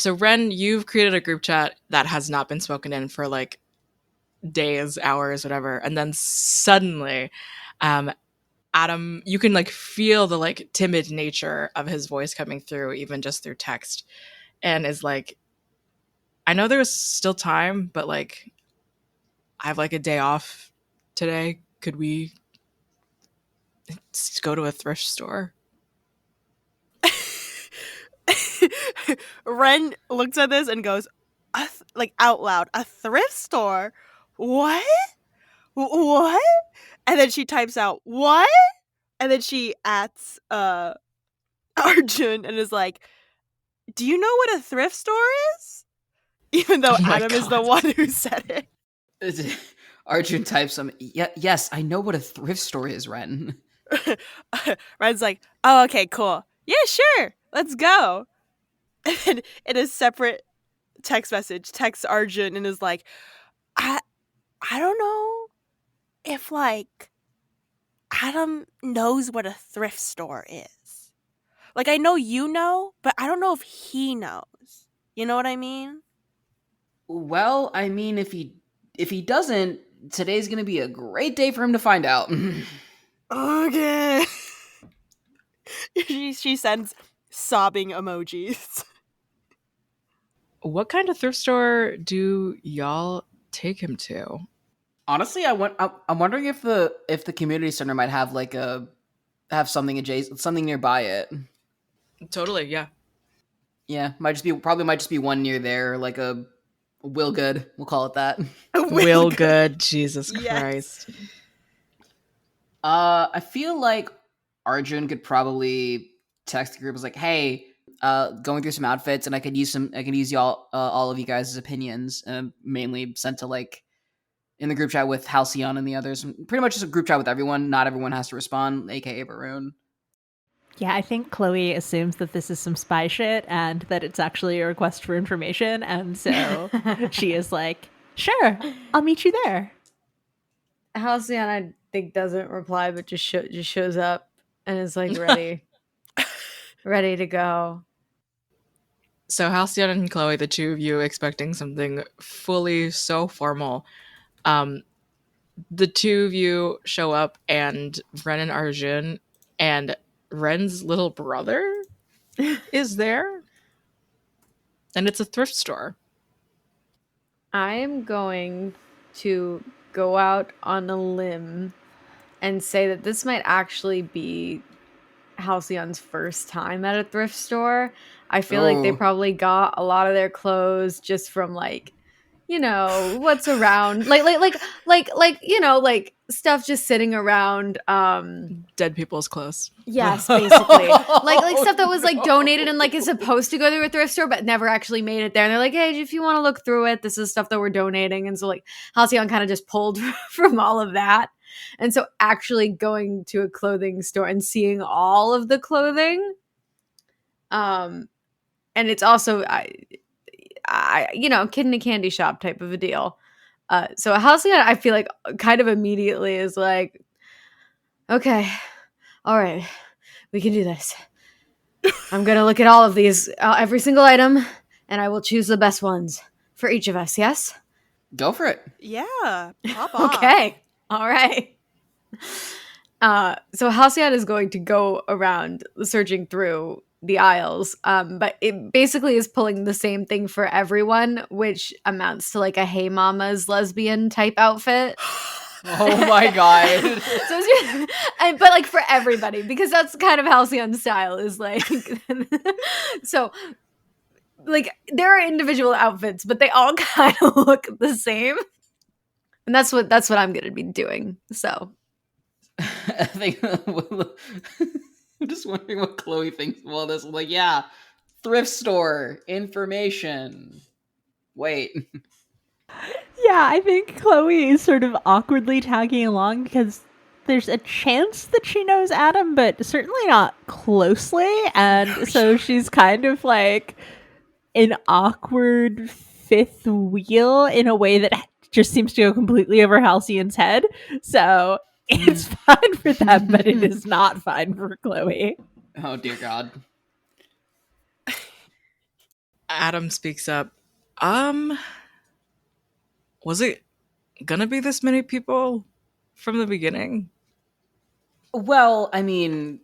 So Ren, you've created a group chat that has not been spoken in for like days, hours, whatever. And then suddenly, Adam, you can like feel the like timid nature of his voice coming through, even just through text, and is like, I know there's still time, but like, I have like a day off today. Could we go to a thrift store? Ren looks at this and goes, like out loud, a thrift store? What? What? And then she types out, what? And then she adds Arjun and is like, do you know what a thrift store is? Even though Oh my Adam is the God. one who said it. Arjun types some. Yes, I know what a thrift store is, Ren. it. Ren's like, oh, okay, cool. Yeah, sure. Let's go. And then in a separate text message, texts Arjun and is like, I don't know if like Adam knows what a thrift store is. Like, I know you know, but I don't know if he knows. You know what I mean? Well, I mean, if he doesn't, today's gonna be a great day for him to find out. Okay. she sends sobbing emojis. What kind of thrift store do y'all take him to? Honestly, I'm wondering if the community center might have like have something adjacent, something nearby it. Totally, yeah. Yeah, might just be one near there, like a Will Good. We'll call it that. Will good, Jesus Yes. Christ. I feel like Arjun could probably text the group as like, "Hey, going through some outfits, and I could use y'all, all of you guys' opinions, mainly sent to like in the group chat with Halcyon and the others. Pretty much just a group chat with everyone. Not everyone has to respond, aka Varun." Yeah, I think Chloe assumes that this is some spy shit and that it's actually a request for information, and so she is like, "Sure, I'll meet you there." Halcyon, I think, doesn't reply, but just shows up and is like ready to go. So Halcyon and Chloe, the two of you expecting something fully so formal. The two of you show up, and Ren and Arjun and Ren's little brother is there. And it's a thrift store. I am going to go out on a limb and say that this might actually be Halcyon's first time at a thrift store. I feel like they Oh. probably got a lot of their clothes just from like, you know, what's around, like you know, like stuff just sitting around. Dead people's clothes. Yes, basically, like stuff that was like donated and like is supposed to go to a thrift store but never actually made it there. And they're like, hey, if you want to look through it, this is stuff that we're donating. And so like Halcyon kind of just pulled from all of that. And so actually going to a clothing store and seeing all of the clothing, and it's also I you know, kid in a candy shop type of a deal. So Halcyon, I feel like kind of immediately is like, okay, all right, we can do this. I'm gonna look at all of these, every single item, and I will choose the best ones for each of us. Yes. Go for it. Yeah. Pop off. Okay. All right. So Halcyon is going to go around searching through the aisles, but it basically is pulling the same thing for everyone, which amounts to like a Hey Mama's lesbian type outfit. Oh my god. So but like for everybody, because that's kind of Halcyon's style is like so like there are individual outfits, but they all kind of look the same. And that's what I'm gonna be doing. So I think I'm just wondering what Chloe thinks of all this. I'm like, yeah, thrift store information. Wait. Yeah, I think Chloe is sort of awkwardly tagging along because there's a chance that she knows Adam, but certainly not closely. And so she's kind of like an awkward fifth wheel in a way that just seems to go completely over Halcyon's head. So it's fine for them, but it is not fine for Chloe. Oh dear God. Adam speaks up. Was it gonna be this many people from the beginning? Well, I mean,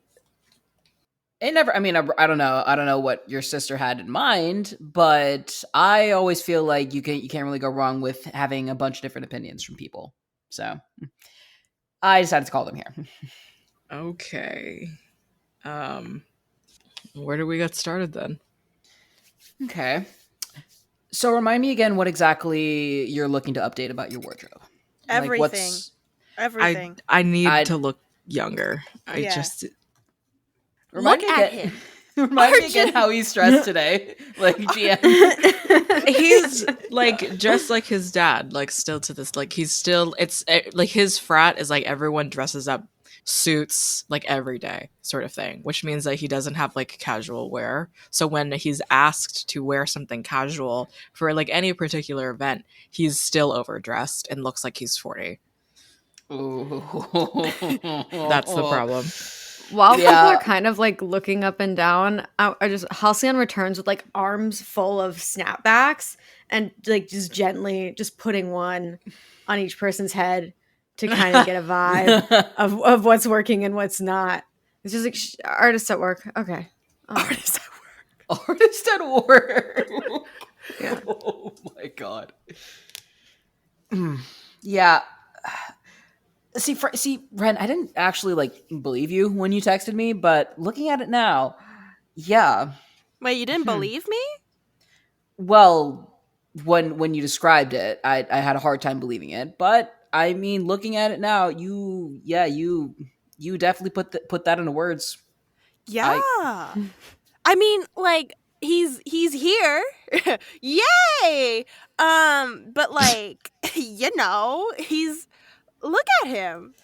it never. I mean, I don't know. I don't know what your sister had in mind, but I always feel like you can't really go wrong with having a bunch of different opinions from people. So I decided to call them here. Okay. Where do we get started then? Okay. So remind me again what exactly you're looking to update about your wardrobe. Everything. Everything. I need I'd- to look younger. I Yeah. just Remind Look me at again. him. Remind me again how he's dressed today. Like GM. he's like just like his dad, like still to this, like he's still, it's like his frat is like everyone dresses up suits like every day sort of thing, which means that he doesn't have like casual wear. So when he's asked to wear something casual for like any particular event, he's still overdressed and looks like he's 40. That's the problem. While people Yeah. are kind of like looking up and down, I just Halcyon returns with like arms full of snapbacks and like just gently just putting one on each person's head to kind of get a vibe of what's working and what's not. It's just like artists at work. Okay. Artist at work. Artist at work. Yeah. Oh my god. Yeah. See, Ren, I didn't actually like believe you when you texted me, but looking at it now, yeah. Wait, you didn't believe me? Well, when you described it, I had a hard time believing it. But I mean, looking at it now, you definitely put that into words. Yeah. I mean, like he's here. Yay! But like, you know, he's look at him.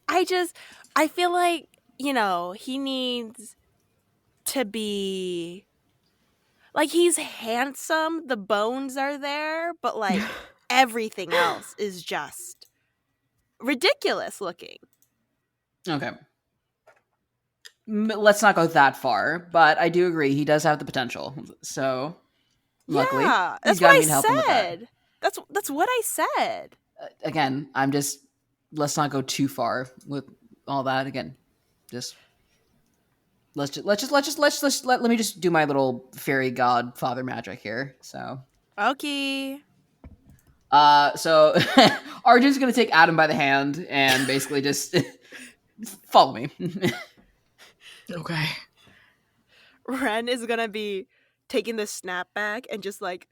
I feel like, you know, he needs to be like he's handsome, the bones are there, but like everything else is just ridiculous looking. Okay. Let's not go that far, but I do agree he does have the potential. So, luckily, Yeah, he's that's what got I me to help him with that. said. That's what I said. Again, I'm just let's not go too far with all that. Again, just let me just do my little fairy godfather magic here. So, Okay. so Arjun's gonna take Adam by the hand and basically just follow me. Okay. Ren is gonna be taking the snapback and just like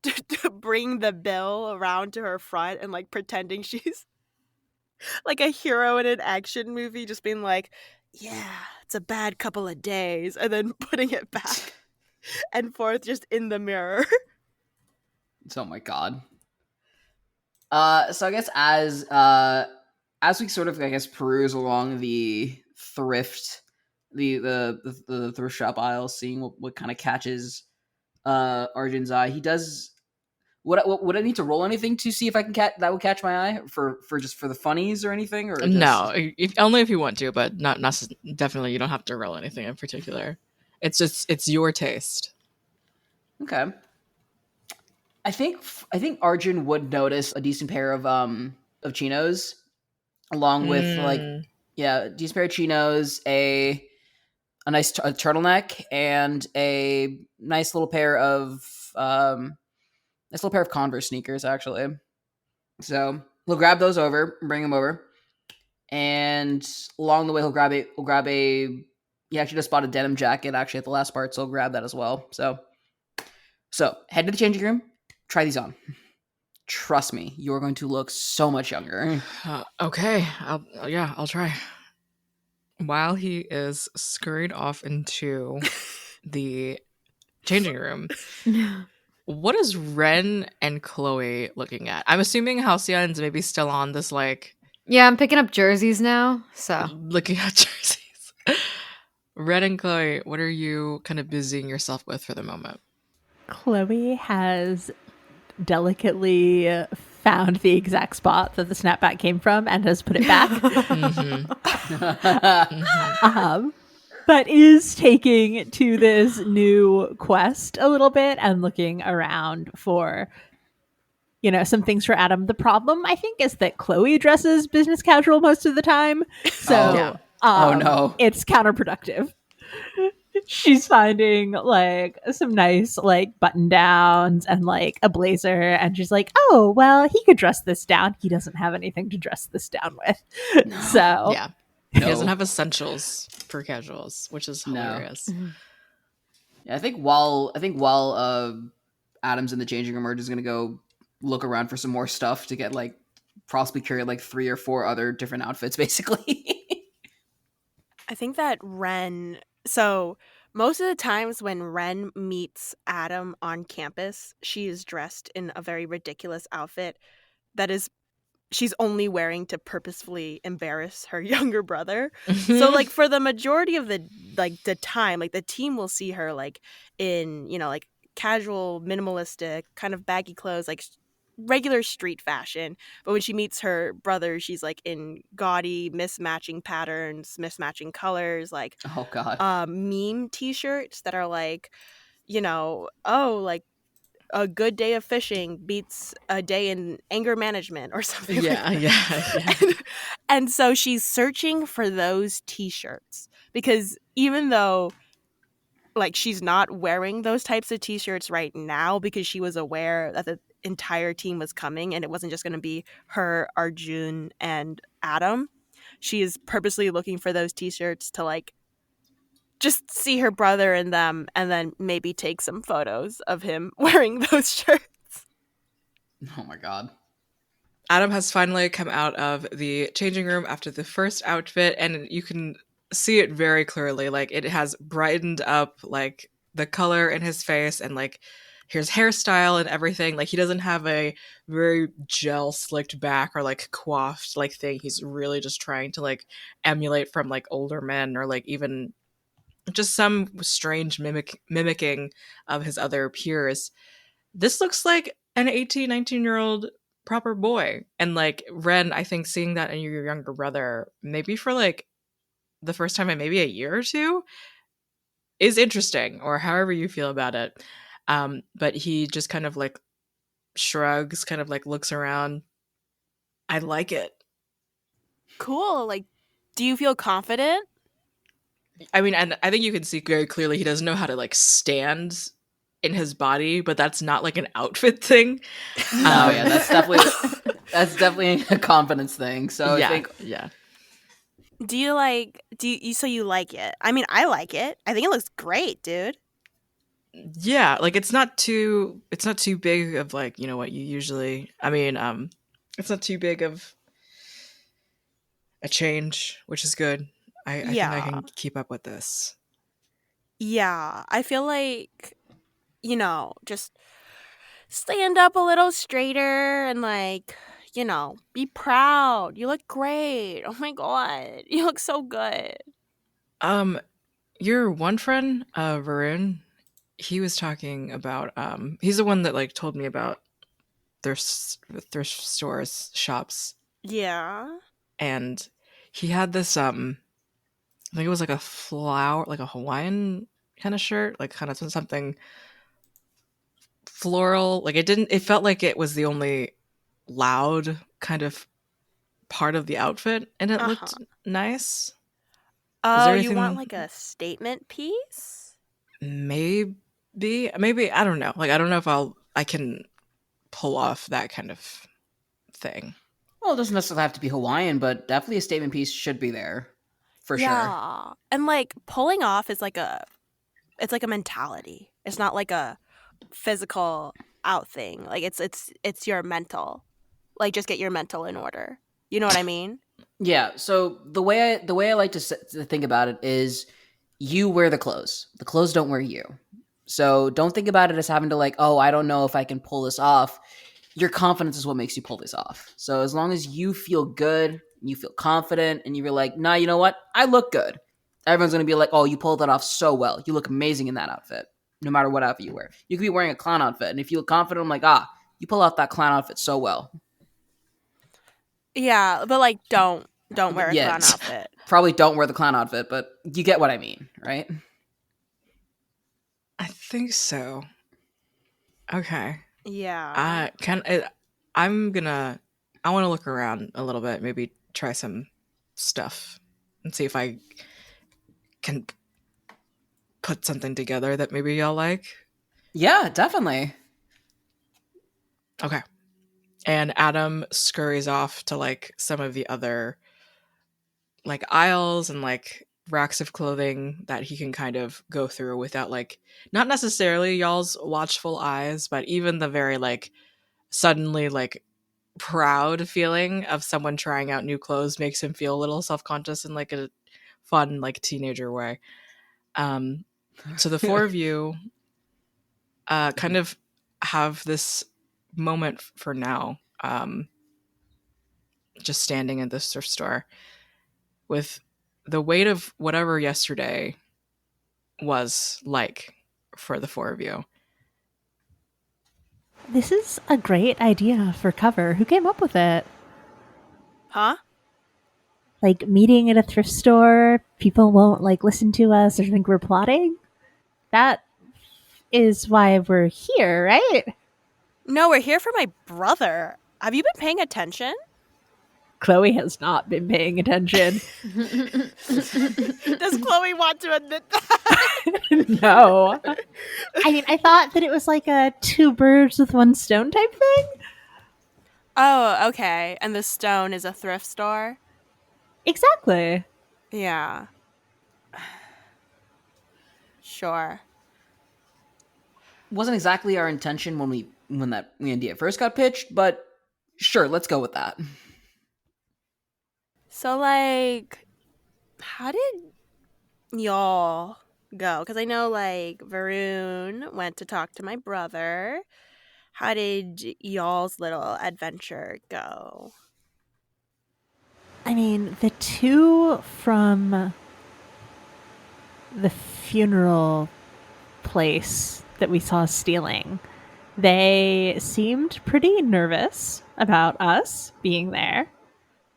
to bring the bill around to her front and like pretending she's like a hero in an action movie, just being like, yeah, it's a bad couple of days, and then putting it back and forth just in the mirror. Oh my god. So I guess as we sort of peruse along the thrift the thrift shop aisle, seeing what kind of catches Arjun's eye, he does. Would I need to roll anything to see if I can that would catch my eye for the funnies or anything, or just... No, only if you want to, but not definitely. You don't have to roll anything in particular. It's your taste. Okay. I think Arjun would notice a decent pair of chinos, along with decent pair of chinos, a nice turtleneck, and a nice little pair of Converse sneakers, actually. So he'll grab those over, bring them over, and along the way he'll grab a. He actually just bought a denim jacket actually at the last part, so he'll grab that as well. So head to the changing room, try these on. Trust me, you're going to look so much younger. Okay, I'll try. While he is scurried off into the changing room, what is Ren and Chloe looking at? I'm assuming Halcyon's maybe still on this, like... Yeah, I'm picking up jerseys now, so... Looking at jerseys. Ren and Chloe, what are you kind of busying yourself with for the moment? Chloe has delicately found the exact spot that the snapback came from and has put it back. but is taking to this new quest a little bit and looking around for, some things for Adam. The problem, I think, is that Chloe dresses business casual most of the time. So Yeah. Oh, no. it's counterproductive. She's finding like some nice like button downs and like a blazer, and she's like, oh well, he could dress this down. He doesn't have anything to dress this down with. So Yeah. He doesn't No. have essentials for casuals, which is No. hilarious. Yeah, I think while Adam's in the changing room, we're just gonna go look around for some more stuff to get like possibly carry like 3 or 4 other different outfits, basically. I think that Ren. So most of the times when Ren meets Adam on campus, she is dressed in a very ridiculous outfit that is she's only wearing to purposefully embarrass her younger brother. So like for the majority of the time, like the team will see her like in, like casual, minimalistic, kind of baggy clothes, like regular street fashion. But when she meets her brother, she's like in gaudy, mismatching patterns, mismatching colors, like Oh god. meme t-shirts that are like, oh, like a good day of fishing beats a day in anger management or something Yeah, like that. yeah. And so she's searching for those t-shirts because even though like she's not wearing those types of t-shirts right now because she was aware that the entire team was coming and it wasn't just going to be her, Arjun, and Adam, she is purposely looking for those t-shirts to like just see her brother in them and then maybe take some photos of him wearing those shirts. Oh my god. Adam has finally come out of the changing room after the first outfit, and you can see it very clearly. Like, it has brightened up, like, the color in his face and, like, his hairstyle and everything. Like, he doesn't have a very gel slicked back or, like, coiffed, like, thing. He's really just trying to, like, emulate from, like, older men or, like, even just some strange mimicking of his other peers. This looks like an 18, 19-year-old proper boy. And like Ren, I think seeing that in your younger brother, maybe for like the first time in maybe a year or two, is interesting, or however you feel about it. But he just kind of like shrugs, kind of like looks around. I like it. Cool. Like, do you feel confident? I mean, and I think you can see very clearly he doesn't know how to like stand in his body, but that's not like an outfit thing. No, yeah, that's definitely a confidence thing. So yeah, I think yeah. Do you like so you like it? I mean, I like it. I think it looks great, dude. Yeah, like it's not too big of like, what you usually, I mean, it's not too big of a change, which is good. I think I Yeah. can keep up with this. Yeah. I feel like, just stand up a little straighter and like, be proud. You look great. Oh my god. You look so good. Your one friend, Varun, he was talking about he's the one that like told me about their thrift stores, shops, Yeah. and he had this I think it was like a flower, like a Hawaiian kind of shirt, like kind of something floral. Like it felt like it was the only loud kind of part of the outfit, and it Uh-huh. looked nice. Is Oh, there you want anything? like a statement piece? Maybe I don't know. Like I don't know if I can pull off that kind of thing. well, it doesn't necessarily have to be Hawaiian, but definitely a statement piece should be there. For sure. Yeah. And like pulling off is like it's like a mentality. It's not like a physical out thing. Like it's your mental. Like just get your mental in order. You know what I mean? Yeah, so the way I like to think about it is you wear the clothes. The clothes don't wear you. So don't think about it as having to like, oh, I don't know if I can pull this off. Your confidence is what makes you pull this off. So as long as you feel good, you feel confident, and you're like, nah, you know what? I look good. Everyone's gonna be like, oh, you pulled that off so well. You look amazing in that outfit, no matter what outfit you wear. You could be wearing a clown outfit, and if you look confident, I'm like, you pull off that clown outfit so well. Yeah, but like don't Don't wear a Yeah, clown outfit. Probably don't wear the clown outfit, but you get what I mean, right? I think so. Okay. Yeah. I want to look around a little bit, maybe try some stuff and see if I can put something together that maybe y'all like. Yeah, definitely. Okay. And Adam scurries off to like some of the other like aisles and like racks of clothing that he can kind of go through without like not necessarily y'all's watchful eyes, but even the very like suddenly like proud feeling of someone trying out new clothes makes him feel a little self-conscious in like a fun like teenager way. So the four of you kind of have this moment for now, just standing in this thrift store with the weight of whatever yesterday was like for the four of you. This is a great idea for cover. Who came up with it? Huh? Like meeting at a thrift store, people won't like listen to us or think we're plotting. That is why we're here, right? No, we're here for my brother. Have you been paying attention? Chloe has not been paying attention. Does Chloe want to admit that? No. I mean, I thought that it was like a two birds with one stone type thing. Oh, okay. And the stone is a thrift store? Exactly. Yeah. Sure. Wasn't exactly our intention when that idea first got pitched, but sure, let's go with that. So, like, how did y'all go? Because I know, like, Varun went to talk to my brother. How did y'all's little adventure go? I mean, the two from the funeral place that we saw stealing, they seemed pretty nervous about us being there.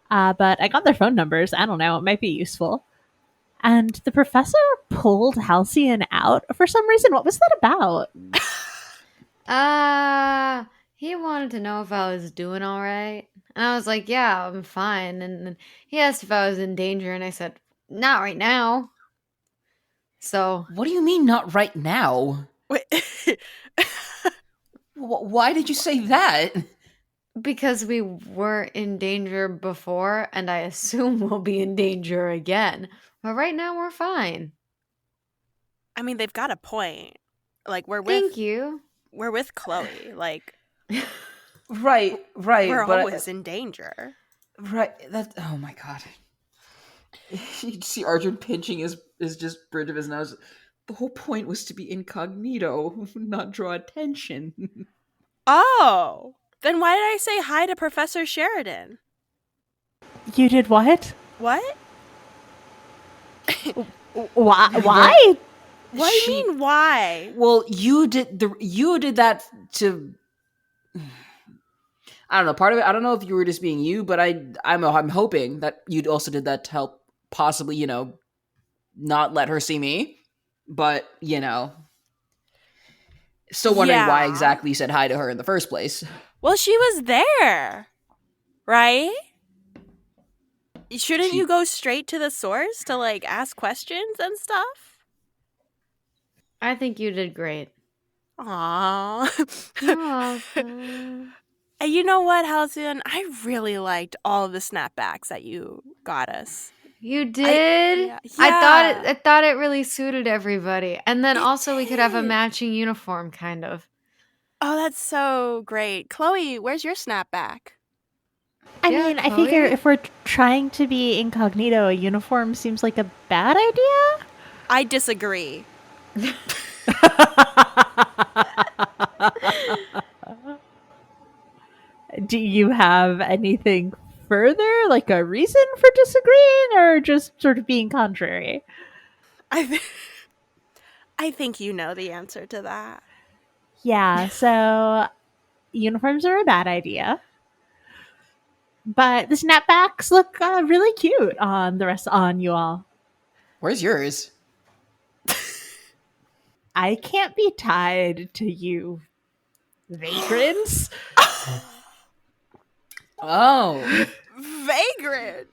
But I got their phone numbers. I don't know. It might be useful. And the professor pulled Halcyon out for some reason. What was that about? He wanted to know if I was doing all right. And I was like, yeah, I'm fine. And then he asked if I was in danger, and I said, not right now. So, What do you mean, not right now? Wait. Why did you say that? because we were in danger before, and I assume we'll be in danger again. But right now, we're fine. I mean, they've got a point. Like, Thank you. we're with Chloe. Like, Right, we're but always in danger. right. That. Oh my god. You see Arjun pinching his just bridge of his nose. The whole point was to be incognito, not draw attention. Oh, then why did I say hi to Professor Sheridan? You did what? What? Why? Why? What do you mean, why? Well, you did that to. I don't know. Part of it, I don't know if you were just being you, but I'm hoping that you also did that to help possibly, not let her see me. But still wondering why Yeah. exactly you said hi to her in the first place. Well, she was there, right? Shouldn't you go straight to the source to, like, ask questions and stuff? I think you did great. Aww. You're welcome. And you know what, Halcyon? I really liked all of the snapbacks that you got us. You did? Yeah. I thought it really suited everybody. And then It also we could have a did. matching uniform, kind of. Oh, that's so great. Chloe, where's your snapback? I Yeah, mean, I figure Chloe? if we're trying to be incognito, a uniform seems like a bad idea. I disagree. Do you have anything further, like a reason for disagreeing, or just sort of being contrary? I think you know the answer to that. Yeah, so uniforms are a bad idea. but the snapbacks look really cute on you all. Where's yours? I can't be tied to you, vagrants. Oh, Vagrant.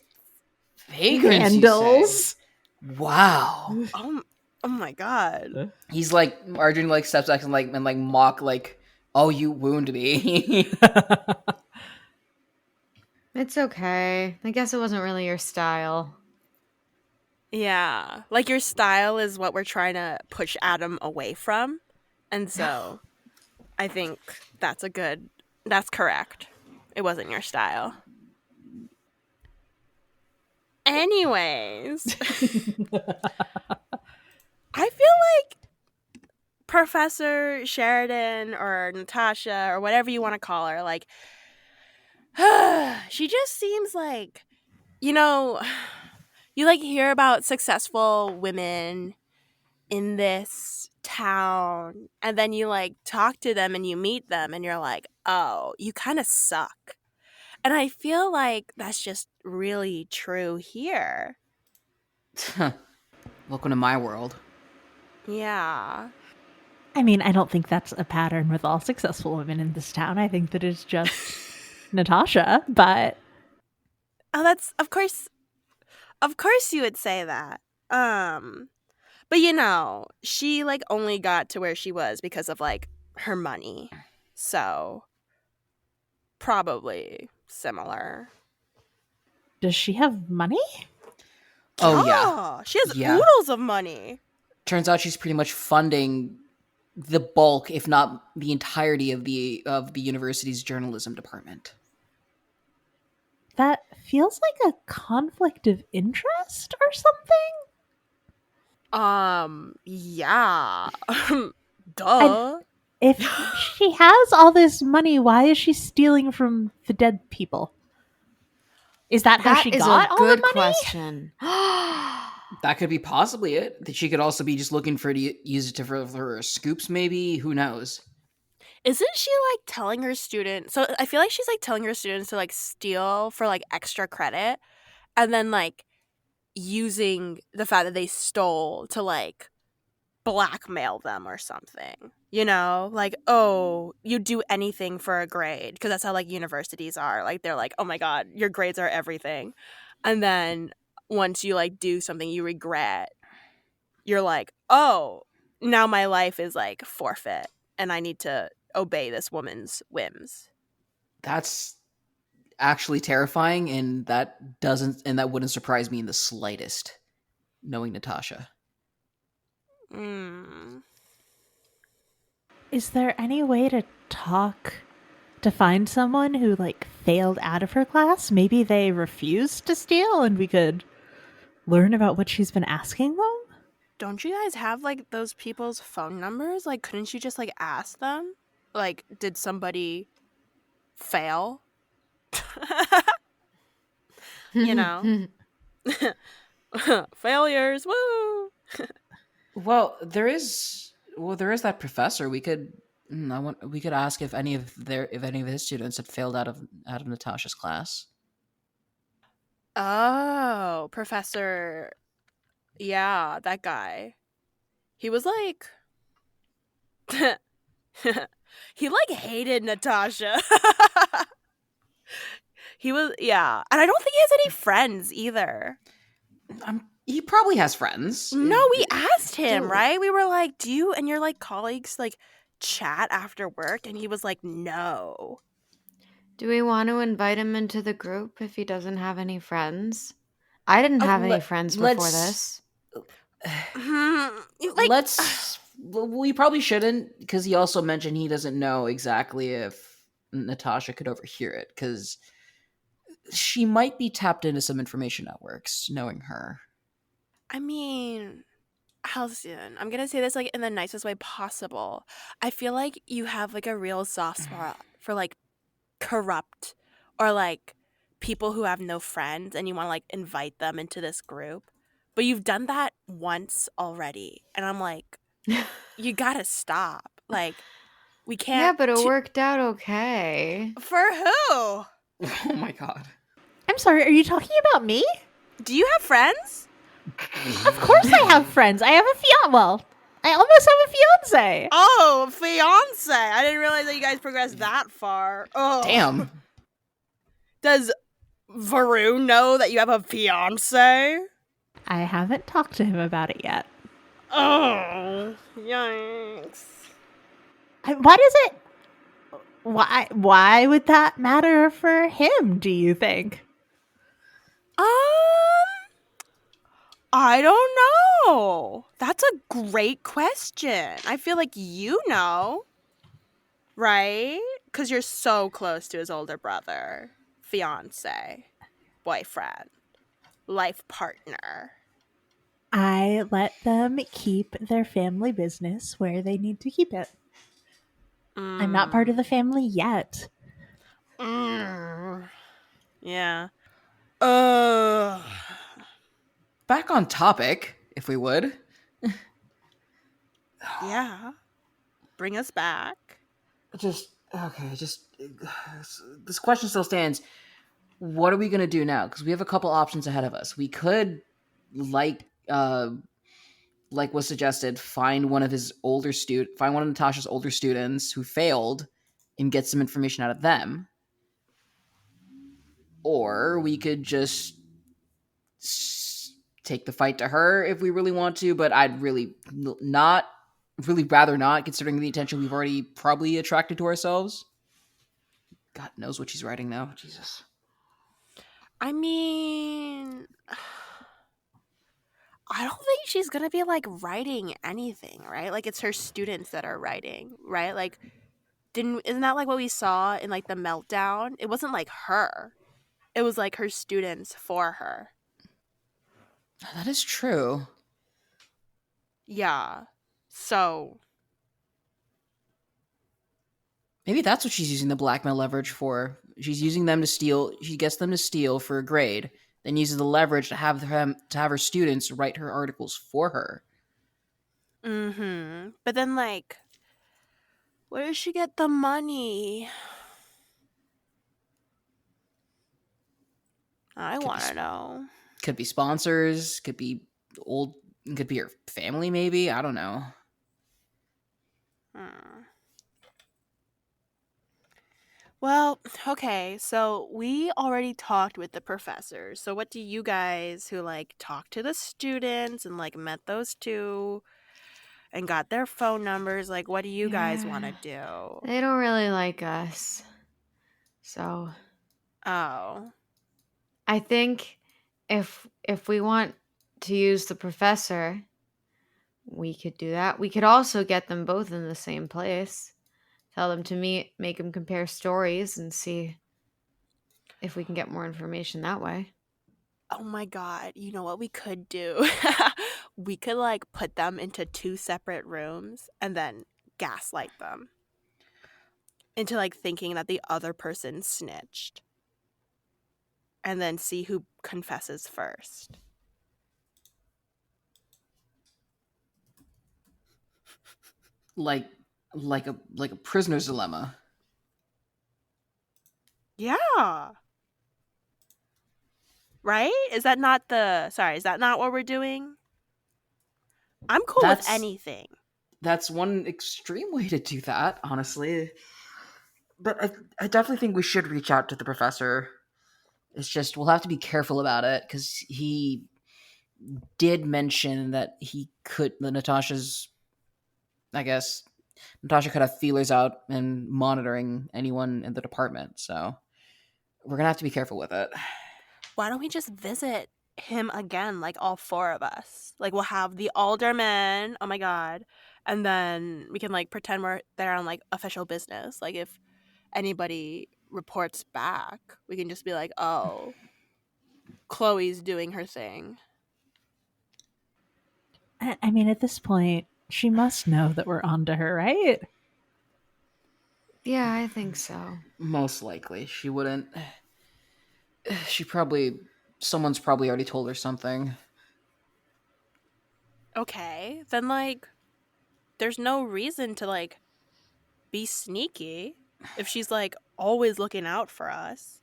vagrants, you say? Vandals. Wow. Oh my god. He's like Arjun like steps back and like mock like, oh, you wound me. It's okay. I guess it wasn't really your style. Yeah. Like your style is what we're trying to push Adam away from. And so I think that's correct. It wasn't your style. Anyways, I feel like Professor Sheridan or Natasha or whatever you want to call her, like, she just seems like, you know, you like hear about successful women in this town and then you like talk to them and you meet them and you're like, oh, you kind of suck. And I feel like that's just really true here. Welcome to my world. Yeah. I mean, I don't think that's a pattern with all successful women in this town. I think that it's just Natasha, but Oh, that's of course you would say that. But you know, she like only got to where she was because of like her money. So probably similar. does she have money? Oh yeah. She has Yeah. oodles of money. Turns out she's pretty much funding the bulk, if not the entirety of the university's journalism department. That feels like a conflict of interest or something. Yeah. Duh. If she has all this money, why is she stealing from the dead people? Is that how she got all the money? Question. That could be possibly it. That she could also be just looking for to use it for her scoops, maybe. Who knows? Isn't she like telling her students? So I feel like she's like telling her students to like steal for like extra credit and then like using the fact that they stole to like blackmail them or something. You know, like, oh, you do anything for a grade because that's how like universities are. Like they're like, oh my god, your grades are everything. And then once you like do something you regret, you're like, oh, now my life is like forfeit and I need to obey this woman's whims. That's actually terrifying, and that wouldn't surprise me in the slightest, knowing Natasha. Is there any way to find someone who like failed out of her class? Maybe they refused to steal and we could learn about what she's been asking them? Don't you guys have like those people's phone numbers? Like, couldn't you just like ask them? Like, did somebody fail? You know? Failures, woo! Well, there is that professor. We could ask if any of his students had failed out of Natasha's class. Oh, Professor. Yeah, that guy. He was like he like hated Natasha. He was, yeah. And I don't think he has any friends either. He probably has friends. No, we asked him, right? We were like, do you and your like colleagues like chat after work? And he was like, no. Do we want to invite him into the group if he doesn't have any friends? I didn't have any friends before this. Like, we probably shouldn't, because he also mentioned he doesn't know exactly if Natasha could overhear it, because she might be tapped into some information networks, knowing her. I mean, Halcyon, I'm gonna say this like in the nicest way possible. I feel like you have like a real soft spot for like corrupt or like people who have no friends and you want to like invite them into this group. But you've done that once already. And I'm like, you gotta stop. Like, we can't. Yeah, but it worked out okay. For who? Oh my god. I'm sorry, are you talking about me? Do you have friends? Of course I have friends. I have a fiance. Well, I almost have a fiance. Oh, fiance. I didn't realize that you guys progressed that far. Oh. Damn. Does Varun know that you have a fiance? I haven't talked to him about it yet. Oh, yikes. Why does it? Why would that matter for him, do you think? I don't know. That's a great question. I feel like you know, right? Because you're so close to his older brother, fiance, boyfriend, life partner. I let them keep their family business where they need to keep it. I'm not part of the family yet. Yeah. Back on topic, if we would. Yeah. Bring us back. This question still stands. What are we gonna do now? Because we have a couple options ahead of us. We could, like was suggested, find one of Natasha's older students who failed, and get some information out of them. Or we could just take the fight to her if we really want to. But I'd really rather not, considering the attention we've already probably attracted to ourselves. God knows what she's writing now. Jesus. I mean, I don't think she's gonna be like writing anything, right? Like it's her students that are writing, right? Like, isn't that like what we saw in like the meltdown? It wasn't like her. It was like her students for her. That is true. Yeah. So maybe that's what she's using the blackmail leverage for. She's using them to steal. She gets them to steal for a grade, then uses the leverage to have her students write her articles for her. But then like, where does she get the money? I want to know. Could be sponsors, could be her family, maybe. I don't know. Well, okay, so we already talked with the professors. So what do you guys who like talked to the students and like met those two and got their phone numbers, like what do you guys want to do? They don't really like us. So Oh. I think if we want to use the professor, we could do that. We could also get them both in the same place. Tell them to meet, make them compare stories, and see if we can get more information that way. Oh my god, you know what we could do? We could like put them into two separate rooms and then gaslight them into like thinking that the other person snitched. And then see who confesses first. Like a prisoner's dilemma. Yeah. Right? Is that not what we're doing? I'm cool with anything. That's one extreme way to do that, honestly. But I definitely think we should reach out to the professor. It's just we'll have to be careful about it because he did mention that Natasha could have feelers out and monitoring anyone in the department. So we're going to have to be careful with it. Why don't we just visit him again, like all four of us? Like we'll have the aldermen, oh my god, and then we can like pretend we're there on like official business. Like if anybody reports back, we can just be like, oh, Chloe's doing her thing. I mean, at this point, she must know that we're onto her, right? Yeah, I think so. Most likely. She wouldn't. Someone's probably already told her something. Okay, then like there's no reason to like be sneaky if she's like always looking out for us.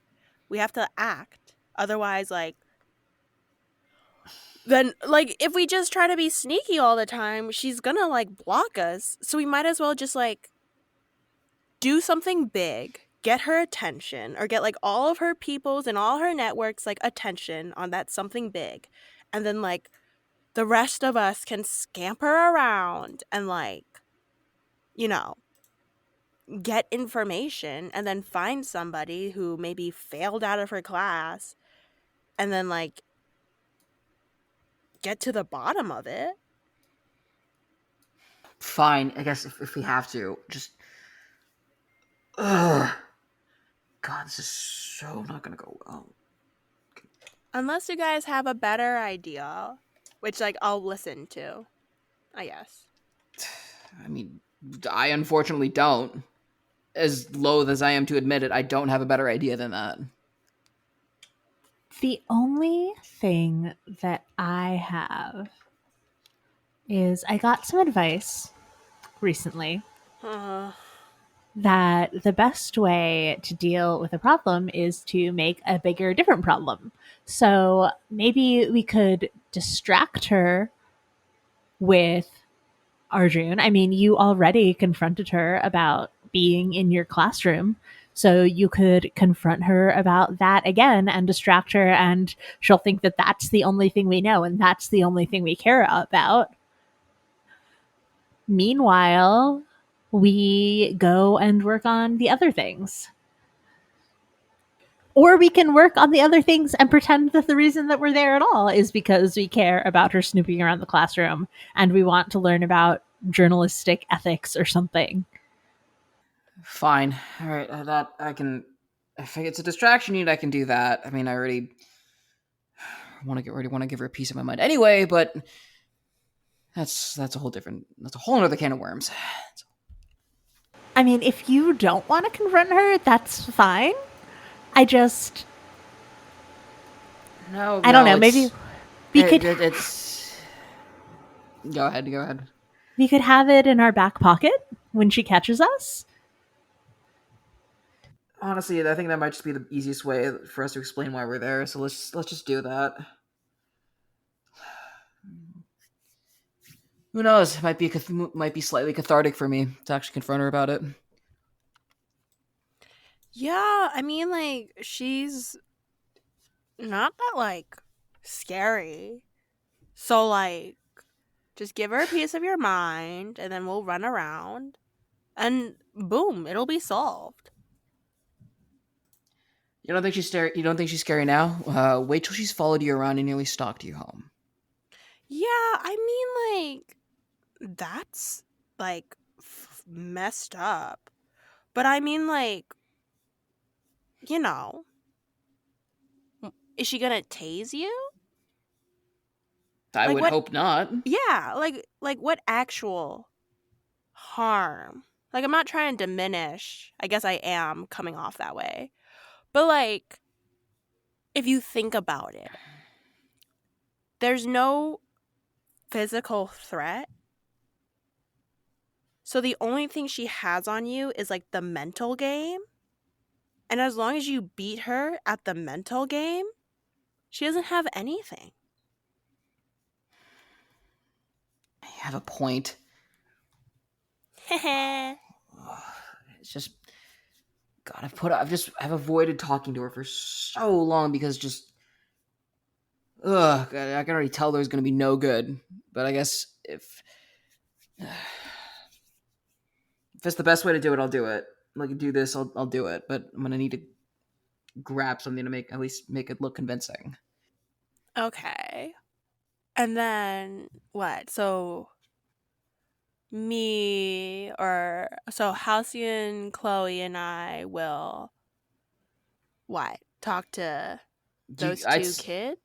We have to act Otherwise, like, then, like, if we just try to be sneaky all the time, she's gonna, like, block us. So we might as well just, like, do something big, get her attention, or get, like, all of her peoples and all her networks, like, attention on that something big. And then, like, the rest of us can scamper around and, like, you know, get information and then find somebody who maybe failed out of her class and then, like, get to the bottom of it. Fine, I guess if we have to, just. Ugh. God, this is so not gonna go well. Unless you guys have a better idea, which, like, I'll listen to, I guess. I mean, I unfortunately don't. As loath as I am to admit it, I don't have a better idea than that. The only thing that I have is I got some advice recently that the best way to deal with a problem is to make a bigger, different problem. So maybe we could distract her with Arjun. I mean, you already confronted her about being in your classroom. So you could confront her about that again and distract her, and she'll think that that's the only thing we know and that's the only thing we care about. Meanwhile, we go and work on the other things. Or we can work on the other things and pretend that the reason that we're there at all is because we care about her snooping around the classroom and we want to learn about journalistic ethics or something. Fine. All right, that I can. If it's a distraction need, I can do that. I mean, I already want to give her a piece of my mind anyway, but that's a whole other can of worms. I mean, if you don't want to confront her, that's fine. I just, I don't know. Maybe we could. It's. Go ahead. We could have it in our back pocket when she catches us. Honestly, I think that might just be the easiest way for us to explain why we're there. So let's just do that. Who knows? It might be slightly cathartic for me to actually confront her about it. Yeah, I mean, like, she's not that, like, scary. So, like, just give her a piece of your mind and then we'll run around and boom, it'll be solved. You don't think she's scary now? Wait till she's followed you around and nearly stalked you home. Yeah, I mean, like, that's, like, messed up. But I mean, like, you know, is she gonna tase you? I Like, would what? hope not. Yeah, like what actual harm? Like, I'm not trying to diminish. I guess I am coming off that way. But, like, if you think about it, there's no physical threat. So the only thing she has on you is, like, the mental game. And as long as you beat her at the mental game, she doesn't have anything. You have a point. Heh. It's just God. I've avoided talking to her for so long because just I can already tell there's going to be no good. But I guess if it's the best way to do it, I'll do it. Like do this, I'll do it. But I'm going to need to grab something to at least make it look convincing. Okay. And then what? So Halcyon, Chloe, and I will what? Talk to those two kids?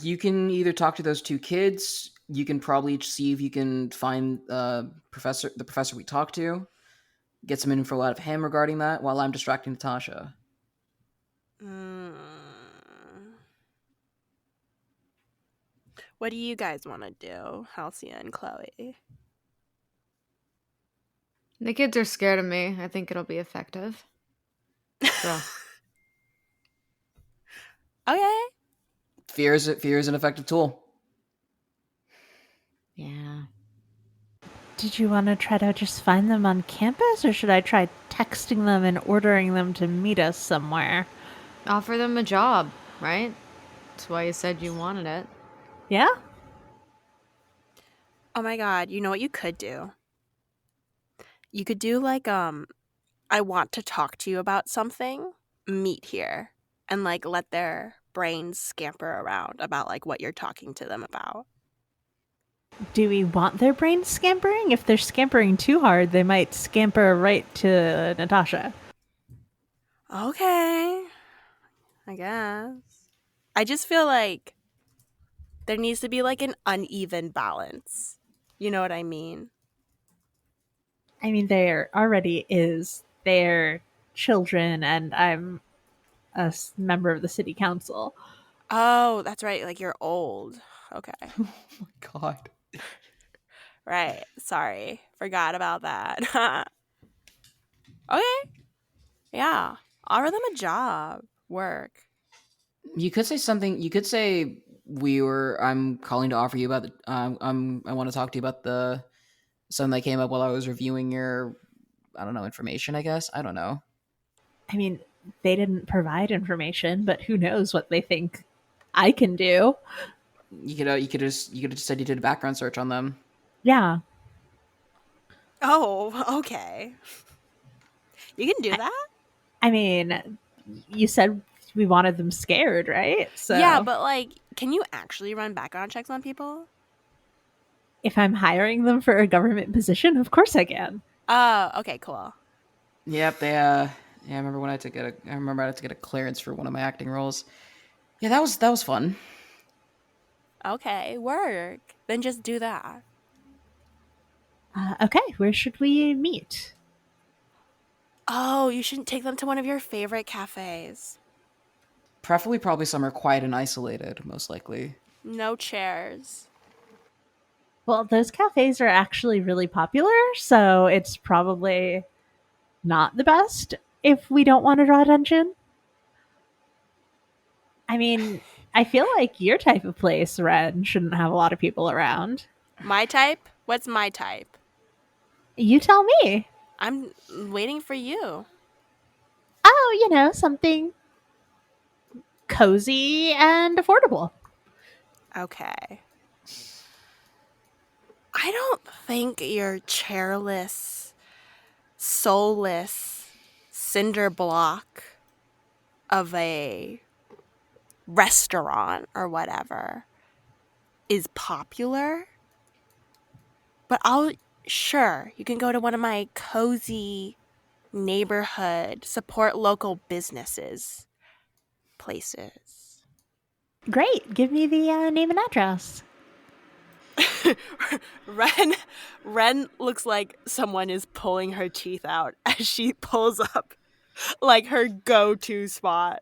You can either talk to those two kids. You can probably see if you can find the professor we talked to, get some info out of him regarding that, while I'm distracting Natasha. What do you guys want to do, Halcyon and Chloe? The kids are scared of me. I think it'll be effective. So. Okay. Fear is an effective tool. Yeah. Did you want to try to just find them on campus, or should I try texting them and ordering them to meet us somewhere? Offer them a job, right? That's why you said you wanted it. Yeah? Oh my god, you know what you could do? You could do like I want to talk to you about something, meet here, and like let their brains scamper around about like what you're talking to them about. Do we want their brains scampering? If they're scampering too hard, they might scamper right to Natasha. Okay. I guess. I just feel like there needs to be like an uneven balance. You know what I mean? I mean, there already is their children, and I'm a member of the city council. Oh, that's right. Like you're old. Okay. Oh my god. Right. Sorry. Forgot about that. Okay. Yeah. Offer them a job. Work. You could say something. You could say I'm calling to offer you about the. I want to talk to you about the something that came up while I was reviewing your. I don't know, information. I guess I don't know. I mean, they didn't provide information, but who knows what they think I can do. You could have just said you did a background search on them. Yeah. Oh, okay. You can do that? I mean, you said we wanted them scared, right? So Yeah, but like, can you actually run background checks on people? if I'm hiring them for a government position, of course I can. Oh, okay, cool. Yep, they. Yeah, I remember when I had to get a clearance for one of my acting roles. Yeah, that was fun. Okay, work. Then just do that. Okay, where should we meet? Oh, you shouldn't take them to one of your favorite cafes. Preferably, probably somewhere quiet and isolated. Most likely. No chairs. Well, those cafes are actually really popular, so it's probably not the best if we don't want to draw attention. I mean, I feel like your type of place, Ren, shouldn't have a lot of people around. My type? What's my type? You tell me. I'm waiting for you. Oh, something cozy and affordable. Okay. I don't think your chairless, soulless cinder block of a restaurant or whatever is popular. But sure, you can go to one of my cozy neighborhood, support local businesses places. Great. Give me the name and address. Ren looks like someone is pulling her teeth out as she pulls up like her go-to spot.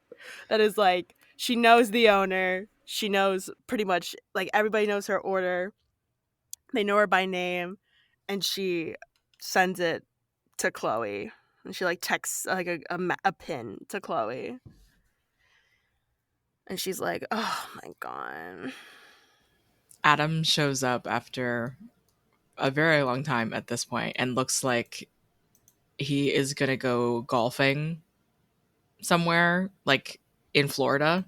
That is like, she knows the owner. She knows pretty much, like, everybody knows her order. They know her by name, and she sends it to Chloe. And she like texts like a pin to Chloe. And she's like, oh my god. Adam shows up after a very long time at this point and looks like he is going to go golfing somewhere, like in Florida.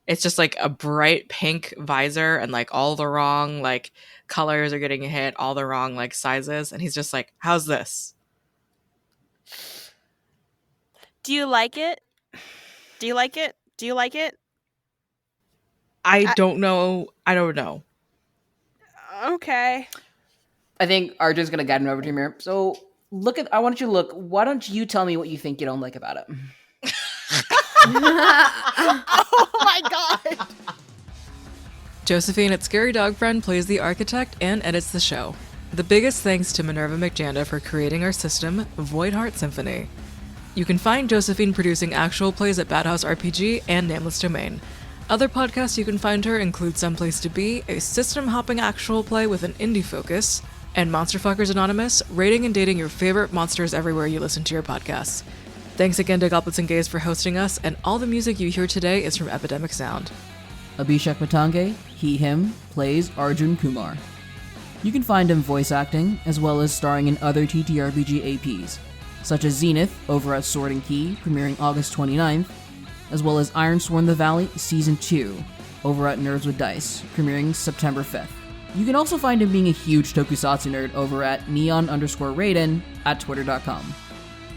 It's just like a bright pink visor and like all the wrong like colors are getting hit, all the wrong like sizes. And he's just like, how's this? Do you like it? Do you like it? Do you like it? I don't know. I don't know. Okay. I think Arjun's gonna guide him over to mirror. So I want you to look. Why don't you tell me what you think you don't like about it? Oh my god. Josephine at Scary Dog Friend plays the architect and edits the show. The biggest thanks to Minerva McJanda for creating our system, Void Heart Symphony. You can find Josephine producing actual plays at Bad House RPG and Nameless Domain. Other podcasts you can find her include Someplace to Be, a system-hopping actual play with an indie focus, and Monster Fuckers Anonymous, rating and dating your favorite monsters everywhere you listen to your podcasts. Thanks again to Goblets and Gays for hosting us, and all the music you hear today is from Epidemic Sound. Abhishek Matange, he/him, plays Arjun Kumar. You can find him voice acting, as well as starring in other TTRPG APs, such as Zenith over at Sword and Key, premiering August 29th, as well as Ironsworn the Valley Season 2 over at Nerds with Dice, premiering September 5th. You can also find him being a huge tokusatsu nerd over at neon_Raiden at twitter.com.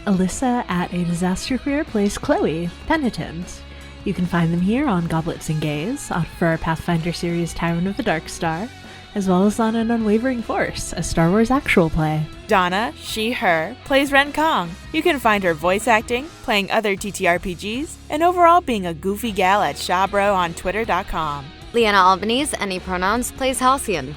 Alyssa at A Disaster Career plays Chloe, Penitent. You can find them here on Goblets and Gays, for our Pathfinder series Tyrant of the Dark Star, as well as on An Unwavering Force, a Star Wars actual play. Donna, she/her, plays Ren Kong. You can find her voice acting, playing other TTRPGs, and overall being a goofy gal at Shabro on twitter.com. Leanna Albanese, any pronouns, plays Halcyon.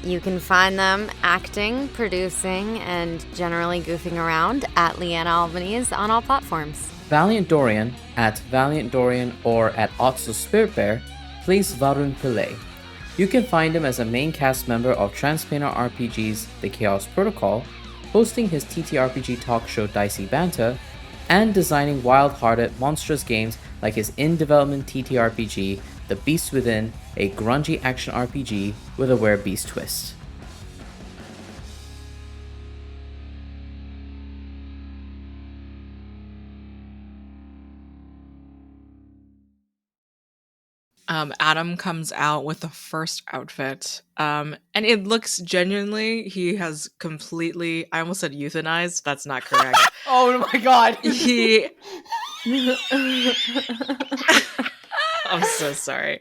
You can find them acting, producing, and generally goofing around at Leanna Albanese on all platforms. Valiant Dorian at Valiant Dorian or at Otso Spirit Bear plays Varun Pillai. You can find him as a main cast member of Transplanar RPG's The Chaos Protocol, hosting his TTRPG talk show Dicey Banter, and designing wild-hearted, monstrous games like his in-development TTRPG The Beast Within, a grungy action RPG with a werebeast twist. Adam comes out with the first outfit, and it looks genuinely, he has completely, I almost said euthanized, that's not correct. Oh my god! He... I'm so sorry.